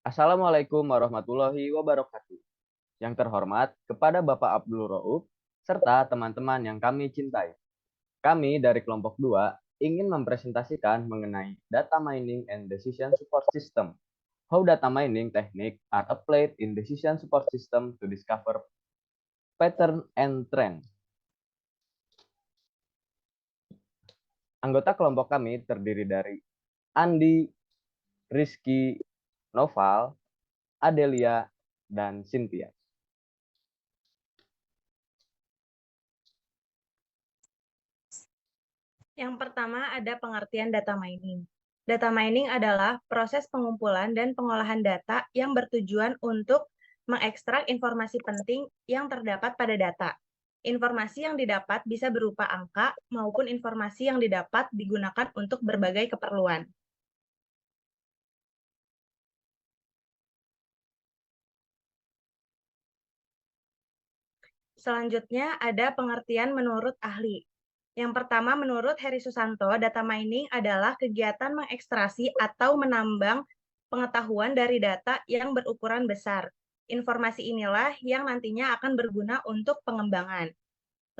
Assalamualaikum warahmatullahi wabarakatuh. Yang terhormat kepada Bapak Abdul Rauf serta teman-teman yang kami cintai. Kami dari kelompok 2 ingin mempresentasikan mengenai data mining and decision support system. How data mining technique are applied in decision support system to discover pattern and trend. Anggota kelompok kami terdiri dari Andi, Rizky, Noval, Adelia, dan Cynthia. Yang pertama ada pengertian data mining. Data mining adalah proses pengumpulan dan pengolahan data yang bertujuan untuk mengekstrak informasi penting yang terdapat pada data. Informasi yang didapat bisa berupa angka maupun informasi yang didapat digunakan untuk berbagai keperluan. Selanjutnya ada pengertian menurut ahli. Yang pertama, menurut Heri Susanto, data mining adalah kegiatan mengekstrasi atau menambang pengetahuan dari data yang berukuran besar. Informasi inilah yang nantinya akan berguna untuk pengembangan.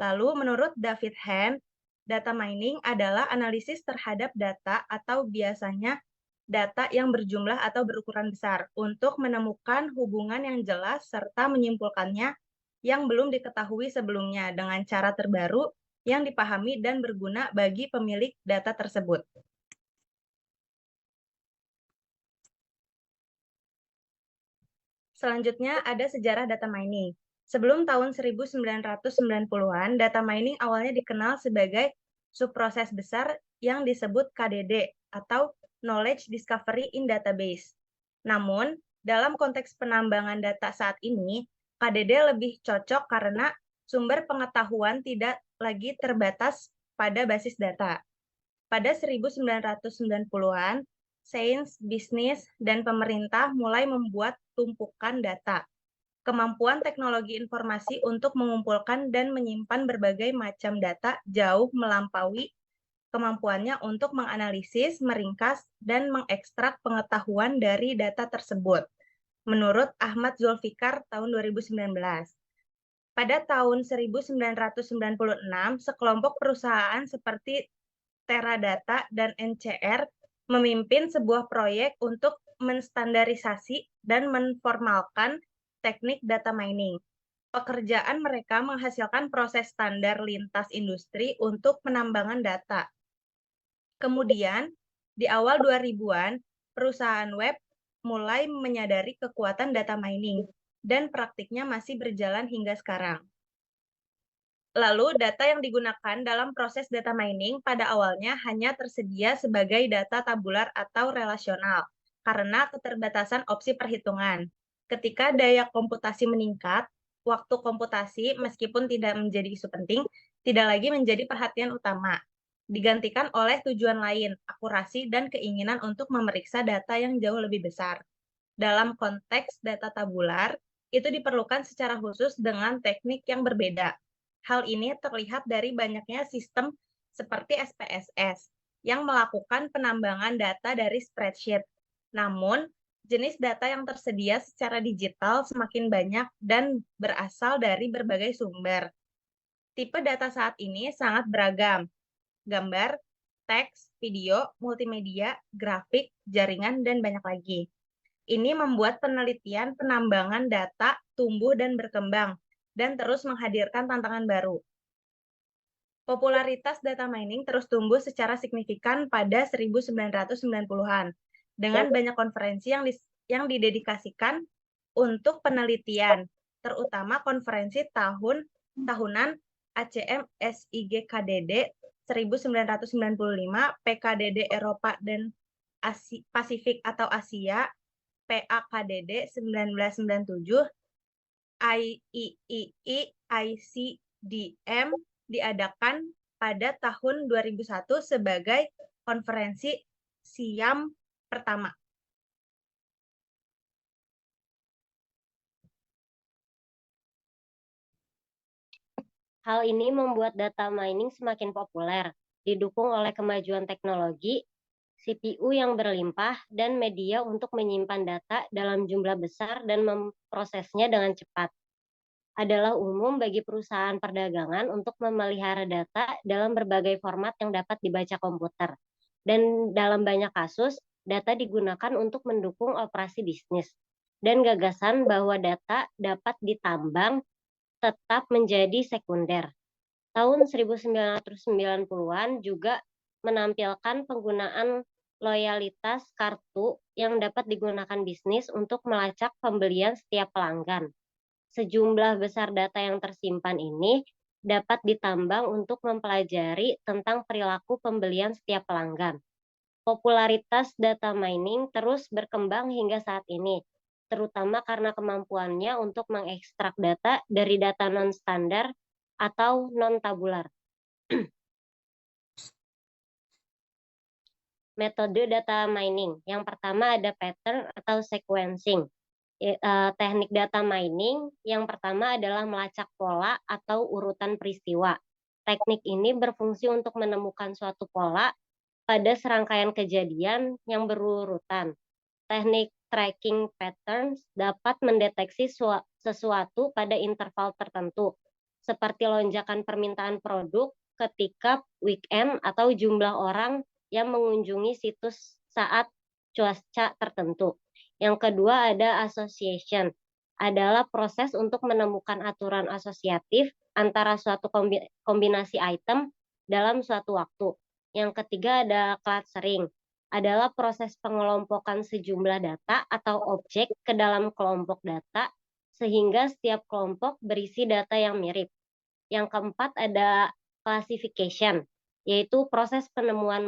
Lalu, menurut David Hand, data mining adalah analisis terhadap data atau biasanya data yang berjumlah atau berukuran besar untuk menemukan hubungan yang jelas serta menyimpulkannya yang belum diketahui sebelumnya dengan cara terbaru yang dipahami dan berguna bagi pemilik data tersebut. Selanjutnya ada sejarah data mining. Sebelum tahun 1990-an, data mining awalnya dikenal sebagai subproses besar yang disebut KDD atau Knowledge Discovery in Database. Namun, dalam konteks penambangan data saat ini, KDD lebih cocok karena sumber pengetahuan tidak lagi terbatas pada basis data. Pada 1990-an, sains, bisnis, dan pemerintah mulai membuat tumpukan data. Kemampuan teknologi informasi untuk mengumpulkan dan menyimpan berbagai macam data jauh melampaui kemampuannya untuk menganalisis, meringkas, dan mengekstrak pengetahuan dari data tersebut. Menurut Ahmad Zulfikar tahun 2019. Pada tahun 1996, sekelompok perusahaan seperti Teradata dan NCR memimpin sebuah proyek untuk menstandarisasi dan menformalkan teknik data mining. Pekerjaan mereka menghasilkan proses standar lintas industri untuk penambangan data. Kemudian, di awal 2000-an, perusahaan web mulai menyadari kekuatan data mining, dan praktiknya masih berjalan hingga sekarang. Lalu, data yang digunakan dalam proses data mining pada awalnya hanya tersedia sebagai data tabular atau relasional karena keterbatasan opsi perhitungan. Ketika daya komputasi meningkat, waktu komputasi meskipun tidak menjadi isu penting, tidak lagi menjadi perhatian utama. Digantikan oleh tujuan lain, akurasi dan keinginan untuk memeriksa data yang jauh lebih besar. Dalam konteks data tabular, itu diperlukan secara khusus dengan teknik yang berbeda. Hal ini terlihat dari banyaknya sistem seperti SPSS yang melakukan penambangan data dari spreadsheet. Namun, jenis data yang tersedia secara digital semakin banyak dan berasal dari berbagai sumber. Tipe data saat ini sangat beragam. Gambar, teks, video, multimedia, grafik, jaringan, dan banyak lagi. Ini membuat penelitian penambangan data tumbuh dan berkembang, dan terus menghadirkan tantangan baru. Popularitas data mining terus tumbuh secara signifikan pada 1990-an, dengan banyak konferensi yang didedikasikan untuk penelitian, terutama konferensi tahunan ACM SIGKDD 1995, PKDD Eropa dan Pasifik atau Asia, PAKDD 1997, IEEE, ICDM diadakan pada tahun 2001 sebagai konferensi SIAM pertama. Hal ini membuat data mining semakin populer, didukung oleh kemajuan teknologi CPU yang berlimpah, dan media untuk menyimpan data dalam jumlah besar dan memprosesnya dengan cepat. Adalah umum bagi perusahaan perdagangan untuk memelihara data dalam berbagai format yang dapat dibaca komputer. Dan dalam banyak kasus, data digunakan untuk mendukung operasi bisnis. Dan gagasan bahwa data dapat ditambang tetap menjadi sekunder. Tahun 1990-an juga menampilkan penggunaan loyalitas kartu yang dapat digunakan bisnis untuk melacak pembelian setiap pelanggan. Sejumlah besar data yang tersimpan ini dapat ditambang untuk mempelajari tentang perilaku pembelian setiap pelanggan. Popularitas data mining terus berkembang hingga saat ini, terutama karena kemampuannya untuk mengekstrak data dari data non-standar atau non-tabular. Metode data mining. Yang pertama ada pattern atau sequencing. Teknik data mining yang pertama adalah melacak pola atau urutan peristiwa. Teknik ini berfungsi untuk menemukan suatu pola pada serangkaian kejadian yang berurutan. Teknik tracking patterns dapat mendeteksi sesuatu pada interval tertentu, seperti lonjakan permintaan produk ketika weekend atau jumlah orang yang mengunjungi situs saat cuaca tertentu. Yang kedua ada association, adalah proses untuk menemukan aturan asosiatif antara suatu kombinasi item dalam suatu waktu. Yang ketiga ada clustering, adalah proses pengelompokan sejumlah data atau objek ke dalam kelompok data sehingga setiap kelompok berisi data yang mirip. Yang keempat ada classification, yaitu proses penemuan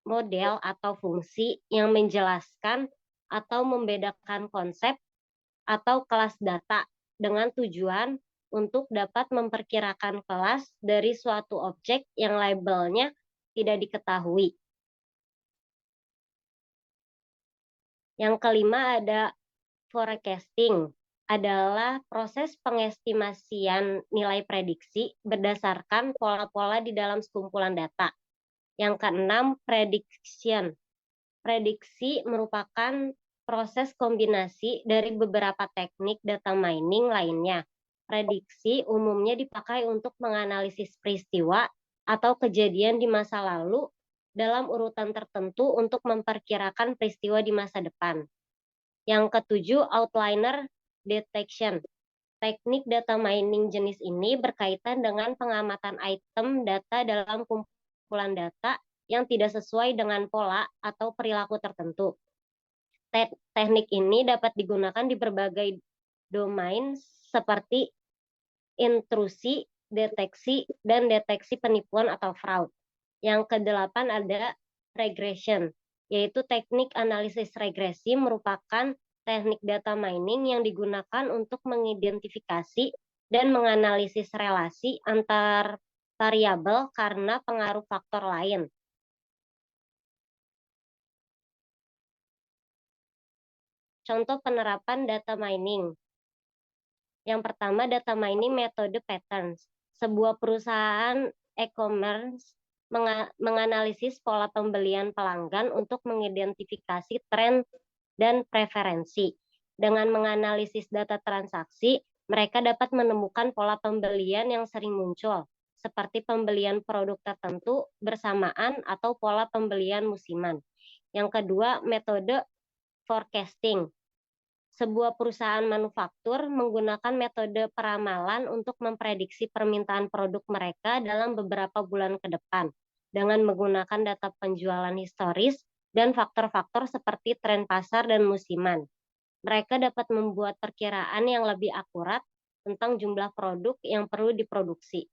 model atau fungsi yang menjelaskan atau membedakan konsep atau kelas data dengan tujuan untuk dapat memperkirakan kelas dari suatu objek yang labelnya tidak diketahui. Yang kelima ada forecasting, adalah proses pengestimasian nilai prediksi berdasarkan pola-pola di dalam sekumpulan data. Yang keenam, prediction. Prediksi merupakan proses kombinasi dari beberapa teknik data mining lainnya. Prediksi umumnya dipakai untuk menganalisis peristiwa atau kejadian di masa lalu dalam urutan tertentu untuk memperkirakan peristiwa di masa depan. Yang ketujuh, outliner detection. Teknik data mining jenis ini berkaitan dengan pengamatan item data dalam kumpulan data yang tidak sesuai dengan pola atau perilaku tertentu. Teknik ini dapat digunakan di berbagai domain seperti intrusi, deteksi, dan deteksi penipuan atau fraud. Yang kedelapan ada regression, yaitu teknik analisis regresi merupakan teknik data mining yang digunakan untuk mengidentifikasi dan menganalisis relasi antar variabel karena pengaruh faktor lain. Contoh penerapan data mining. Yang pertama, data mining metode patterns. Sebuah perusahaan e-commerce menganalisis pola pembelian pelanggan untuk mengidentifikasi tren dan preferensi. Dengan menganalisis data transaksi, mereka dapat menemukan pola pembelian yang sering muncul, seperti pembelian produk tertentu bersamaan atau pola pembelian musiman. Yang kedua, metode forecasting. Sebuah perusahaan manufaktur menggunakan metode peramalan untuk memprediksi permintaan produk mereka dalam beberapa bulan ke depan dengan menggunakan data penjualan historis dan faktor-faktor seperti tren pasar dan musiman. Mereka dapat membuat perkiraan yang lebih akurat tentang jumlah produk yang perlu diproduksi.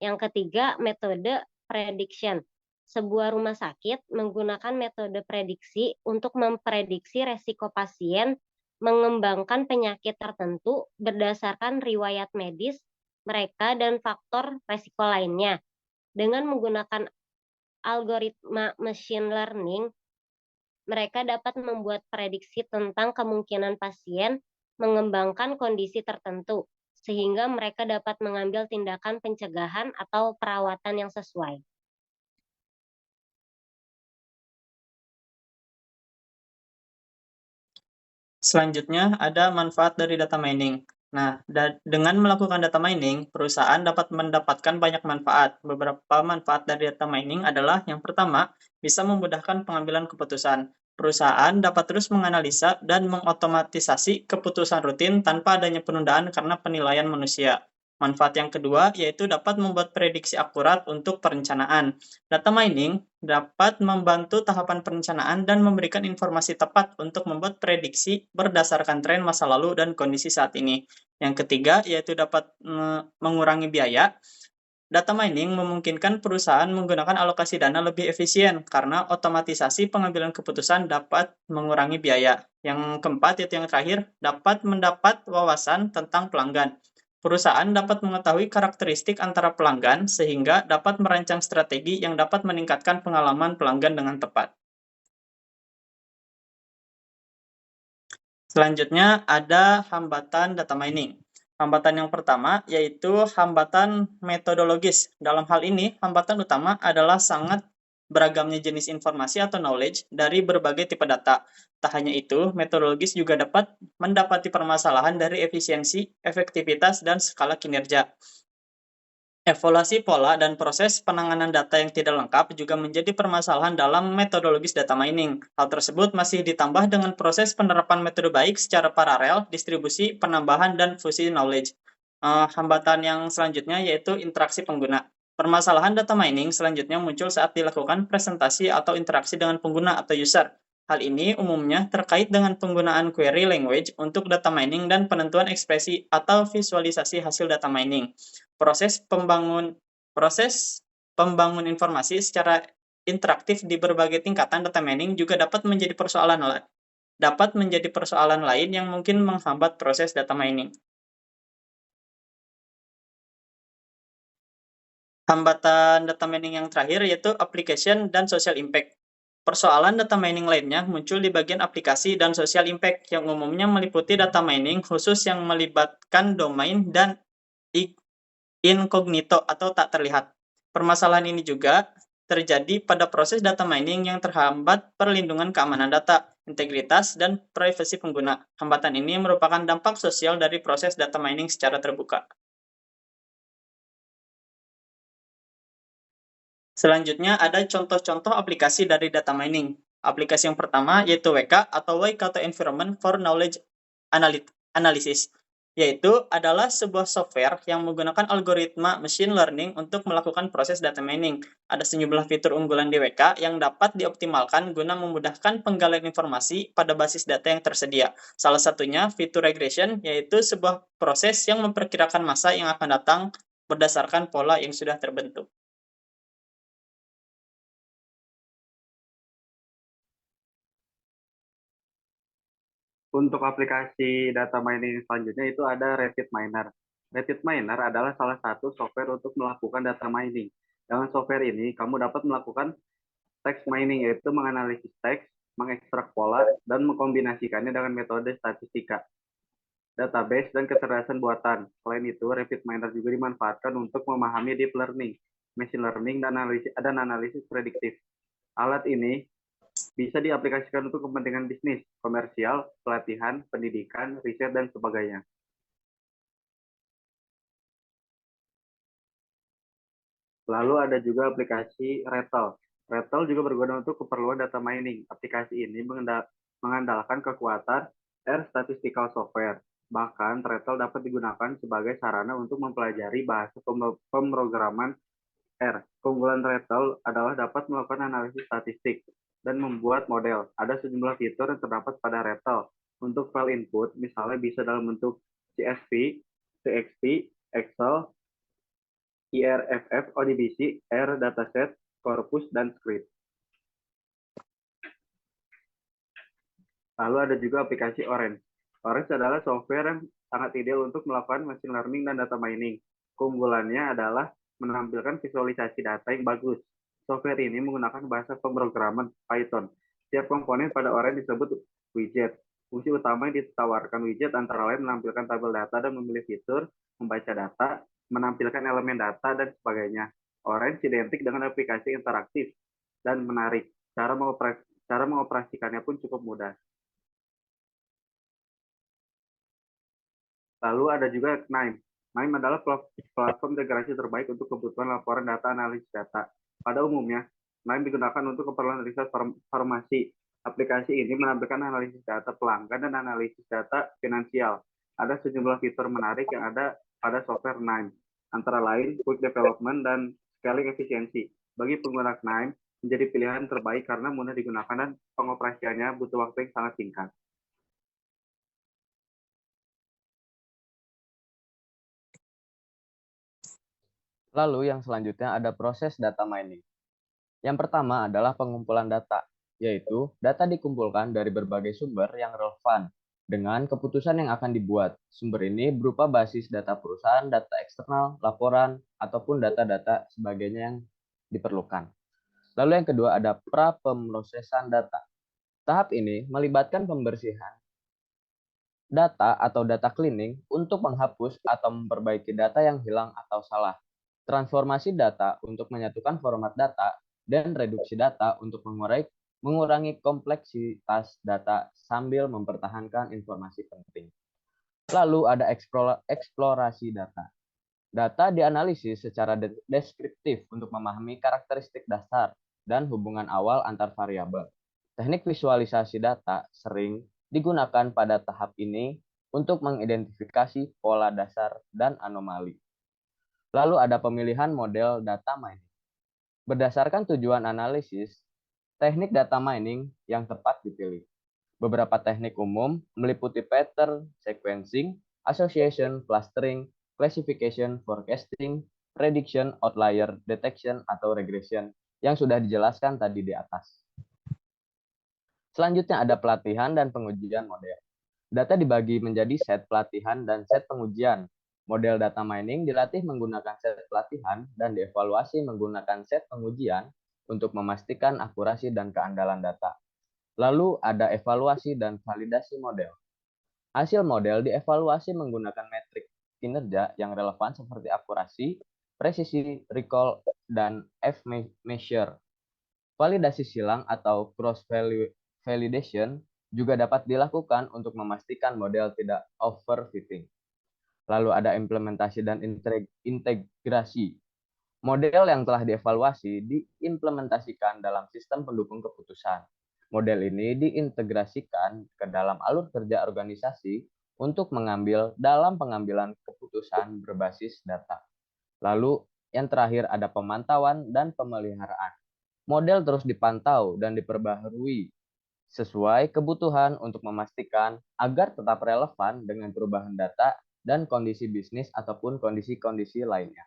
Yang ketiga, metode prediction. Sebuah rumah sakit menggunakan metode prediksi untuk memprediksi resiko pasien mengembangkan penyakit tertentu berdasarkan riwayat medis mereka dan faktor resiko lainnya. Dengan menggunakan algoritma machine learning, mereka dapat membuat prediksi tentang kemungkinan pasien mengembangkan kondisi tertentu, sehingga mereka dapat mengambil tindakan pencegahan atau perawatan yang sesuai. Selanjutnya ada manfaat dari data mining. Nah, dengan melakukan data mining, perusahaan dapat mendapatkan banyak manfaat. Beberapa manfaat dari data mining adalah yang pertama, bisa memudahkan pengambilan keputusan. Perusahaan dapat terus menganalisa dan mengotomatisasi keputusan rutin tanpa adanya penundaan karena penilaian manusia. Manfaat yang kedua yaitu dapat membuat prediksi akurat untuk perencanaan. Data mining dapat membantu tahapan perencanaan dan memberikan informasi tepat untuk membuat prediksi berdasarkan tren masa lalu dan kondisi saat ini. Yang ketiga, yaitu dapat mengurangi biaya. Data mining memungkinkan perusahaan menggunakan alokasi dana lebih efisien karena otomatisasi pengambilan keputusan dapat mengurangi biaya. Yang keempat, yaitu yang terakhir, dapat mendapat wawasan tentang pelanggan. Perusahaan dapat mengetahui karakteristik antara pelanggan sehingga dapat merancang strategi yang dapat meningkatkan pengalaman pelanggan dengan tepat. Selanjutnya ada hambatan data mining. Hambatan yang pertama yaitu hambatan metodologis. Dalam hal ini, hambatan utama adalah sangat beragamnya jenis informasi atau knowledge dari berbagai tipe data. Tak hanya itu, metodologis juga dapat mendapati permasalahan dari efisiensi, efektivitas, dan skala kinerja. Evaluasi pola dan proses penanganan data yang tidak lengkap juga menjadi permasalahan dalam metodologis data mining. Hal tersebut masih ditambah dengan proses penerapan metode baik secara paralel, distribusi, penambahan, dan fusi knowledge. Hambatan yang selanjutnya yaitu interaksi pengguna. Permasalahan data mining selanjutnya muncul saat dilakukan presentasi atau interaksi dengan pengguna atau user. Hal ini umumnya terkait dengan penggunaan query language untuk data mining dan penentuan ekspresi atau visualisasi hasil data mining. Proses pembangun informasi secara interaktif di berbagai tingkatan data mining juga dapat menjadi persoalan lain yang mungkin menghambat proses data mining. Hambatan data mining yang terakhir yaitu application dan social impact. Persoalan data mining lainnya muncul di bagian aplikasi dan social impact yang umumnya meliputi data mining khusus yang melibatkan domain dan incognito atau tak terlihat. Permasalahan ini juga terjadi pada proses data mining yang terhambat perlindungan keamanan data, integritas, dan privasi pengguna. Hambatan ini merupakan dampak sosial dari proses data mining secara terbuka. Selanjutnya ada contoh-contoh aplikasi dari data mining. Aplikasi yang pertama yaitu WK atau Waikato Environment for Knowledge Analysis, yaitu adalah sebuah software yang menggunakan algoritma machine learning untuk melakukan proses data mining. Ada sejumlah fitur unggulan di WK yang dapat dioptimalkan guna memudahkan penggalian informasi pada basis data yang tersedia. Salah satunya fitur regression, yaitu sebuah proses yang memperkirakan masa yang akan datang berdasarkan pola yang sudah terbentuk. Untuk aplikasi data mining selanjutnya itu ada RapidMiner. RapidMiner adalah salah satu software untuk melakukan data mining. Dengan software ini, kamu dapat melakukan text mining, yaitu menganalisis teks, mengekstrak pola, dan mengkombinasikannya dengan metode statistika, database, dan kecerdasan buatan. Selain itu, RapidMiner juga dimanfaatkan untuk memahami deep learning, machine learning, dan analisis prediktif. Alat ini bisa diaplikasikan untuk kepentingan bisnis, komersial, pelatihan, pendidikan, riset, dan sebagainya. Lalu ada juga aplikasi Retol. Retol juga berguna untuk keperluan data mining. Aplikasi ini mengandalkan kekuatan R statistical software. Bahkan Retol dapat digunakan sebagai sarana untuk mempelajari bahasa pemrograman R. Keunggulan Retol adalah dapat melakukan analisis statistik dan membuat model. Ada sejumlah fitur yang terdapat pada Retol. Untuk file input, misalnya bisa dalam bentuk CSV, TXT, Excel, IRFF, ODBC, R dataset, corpus, dan script. Lalu ada juga aplikasi Orange. Orange adalah software yang sangat ideal untuk melakukan machine learning dan data mining. Keunggulannya adalah menampilkan visualisasi data yang bagus. Software ini menggunakan bahasa pemrograman Python. Setiap komponen pada Orange disebut widget. Fungsi utama yang ditawarkan widget antara lain menampilkan tabel data dan memilih fitur, membaca data, menampilkan elemen data, dan sebagainya. Orange identik dengan aplikasi interaktif dan menarik. Cara mengoperasikannya pun cukup mudah. Lalu ada juga KNIME. KNIME adalah platform integrasi terbaik untuk kebutuhan laporan data analisis data. Pada umumnya, KNIME digunakan untuk keperluan riset farmasi. Aplikasi ini menampilkan analisis data pelanggan dan analisis data finansial. Ada sejumlah fitur menarik yang ada pada software KNIME, antara lain quick development dan scaling efisiensi. Bagi pengguna KNIME, menjadi pilihan terbaik karena mudah digunakan dan pengoperasiannya butuh waktu yang sangat singkat. Lalu yang selanjutnya ada proses data mining. Yang pertama adalah pengumpulan data, yaitu data dikumpulkan dari berbagai sumber yang relevan dengan keputusan yang akan dibuat. Sumber ini berupa basis data perusahaan, data eksternal, laporan, ataupun data-data sebagainya yang diperlukan. Lalu yang kedua ada pra-pemrosesan data. Tahap ini melibatkan pembersihan data atau data cleaning untuk menghapus atau memperbaiki data yang hilang atau salah. Transformasi data untuk menyatukan format data dan reduksi data untuk mengurangi kompleksitas data sambil mempertahankan informasi penting. Lalu ada eksplorasi data. Data dianalisis secara deskriptif untuk memahami karakteristik dasar dan hubungan awal antar variabel. Teknik visualisasi data sering digunakan pada tahap ini untuk mengidentifikasi pola dasar dan anomali. Lalu ada pemilihan model data mining. Berdasarkan tujuan analisis, teknik data mining yang tepat dipilih. Beberapa teknik umum meliputi pattern, sequencing, association, clustering, classification, forecasting, prediction, outlier detection, atau regression yang sudah dijelaskan tadi di atas. Selanjutnya ada pelatihan dan pengujian model. Data dibagi menjadi set pelatihan dan set pengujian. Model data mining dilatih menggunakan set pelatihan dan dievaluasi menggunakan set pengujian untuk memastikan akurasi dan keandalan data. Lalu ada evaluasi dan validasi model. Hasil model dievaluasi menggunakan metrik kinerja yang relevan seperti akurasi, presisi, recall, dan F-measure. Validasi silang atau cross-validation juga dapat dilakukan untuk memastikan model tidak overfitting. Lalu ada implementasi dan integrasi. Model yang telah dievaluasi diimplementasikan dalam sistem pendukung keputusan. Model ini diintegrasikan ke dalam alur kerja organisasi untuk mengambil dalam pengambilan keputusan berbasis data. Lalu yang terakhir ada pemantauan dan pemeliharaan. Model terus dipantau dan diperbaharui sesuai kebutuhan untuk memastikan agar tetap relevan dengan perubahan data dan kondisi bisnis ataupun kondisi-kondisi lainnya.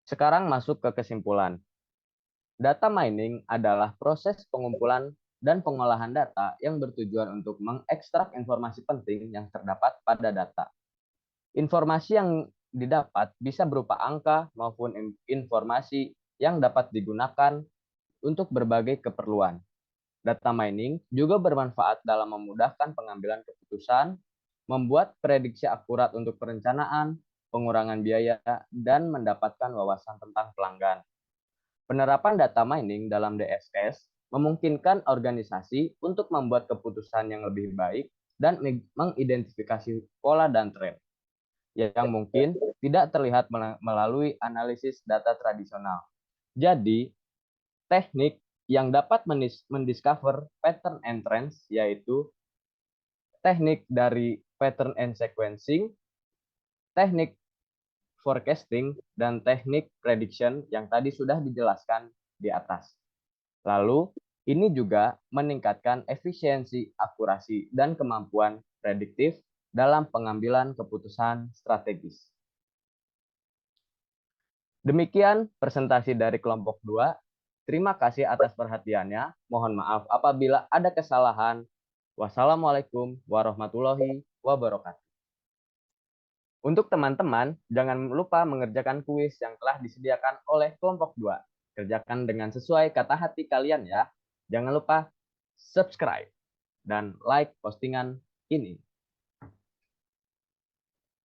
Sekarang masuk ke kesimpulan. Data mining adalah proses pengumpulan dan pengolahan data yang bertujuan untuk mengekstrak informasi penting yang terdapat pada data. Informasi yang didapat bisa berupa angka maupun informasi yang dapat digunakan untuk berbagai keperluan. Data mining juga bermanfaat dalam memudahkan pengambilan keputusan, membuat prediksi akurat untuk perencanaan, pengurangan biaya, dan mendapatkan wawasan tentang pelanggan. Penerapan data mining dalam DSS memungkinkan organisasi untuk membuat keputusan yang lebih baik dan mengidentifikasi pola dan tren yang mungkin tidak terlihat melalui analisis data tradisional. Jadi, teknik yang dapat mendiscover pattern and trends yaitu teknik dari pattern and sequencing, teknik forecasting, dan teknik prediction yang tadi sudah dijelaskan di atas. Lalu, ini juga meningkatkan efisiensi, akurasi, dan kemampuan prediktif dalam pengambilan keputusan strategis. Demikian presentasi dari kelompok 2. Terima kasih atas perhatiannya. Mohon maaf apabila ada kesalahan. Wassalamualaikum warahmatullahi wabarakatuh. Untuk teman-teman, jangan lupa mengerjakan kuis yang telah disediakan oleh kelompok 2. Kerjakan dengan sesuai kata hati kalian ya. Jangan lupa subscribe dan like postingan ini.